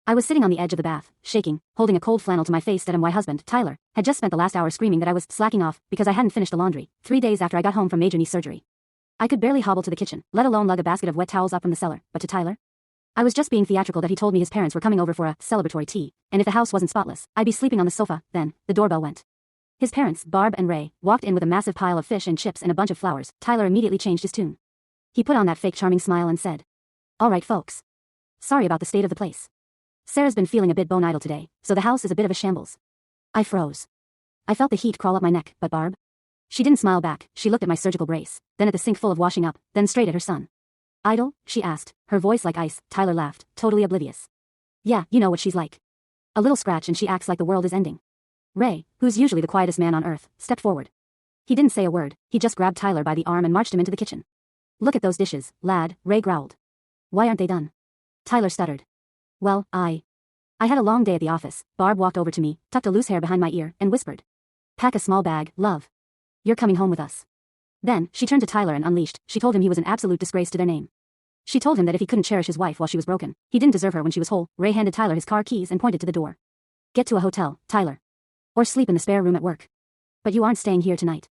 I was sitting on the edge of the bath, shaking, holding a cold flannel to my face that my husband, Tyler, had just spent the last hour screaming that I was slacking off because I hadn't finished the laundry, 3 days after I got home from major knee surgery. I could barely hobble to the kitchen, let alone lug a basket of wet towels up from the cellar, but to Tyler? I was just being theatrical that he told me his parents were coming over for a celebratory tea, and if the house wasn't spotless, I'd be sleeping on the sofa. Then, the doorbell went. His parents, Barb and Ray, walked in with a massive pile of fish and chips and a bunch of flowers. Tyler immediately changed his tune. He put on that fake charming smile and said, "All right, folks. Sorry about the state of the place. Sarah's been feeling a bit bone idle today, so the house is a bit of a shambles." I froze. I felt the heat crawl up my neck, but Barb? She didn't smile back. She looked at my surgical brace, then at the sink full of washing up, then straight at her son. "Idle?" she asked, her voice like ice. Tyler laughed, totally oblivious. "Yeah, you know what she's like. A little scratch and she acts like the world is ending." Ray, who's usually the quietest man on earth, stepped forward. He didn't say a word. He just grabbed Tyler by the arm and marched him into the kitchen. "Look at those dishes, lad," Ray growled. "Why aren't they done?" Tyler stuttered. "Well, I had a long day at the office." Barb walked over to me, tucked a loose hair behind my ear, and whispered, "Pack a small bag, love. You're coming home with us." Then, she turned to Tyler and unleashed. She told him he was an absolute disgrace to their name. She told him that if he couldn't cherish his wife while she was broken, he didn't deserve her when she was whole. Ray handed Tyler his car keys and pointed to the door. "Get to a hotel, Tyler. Or sleep in the spare room at work. But you aren't staying here tonight."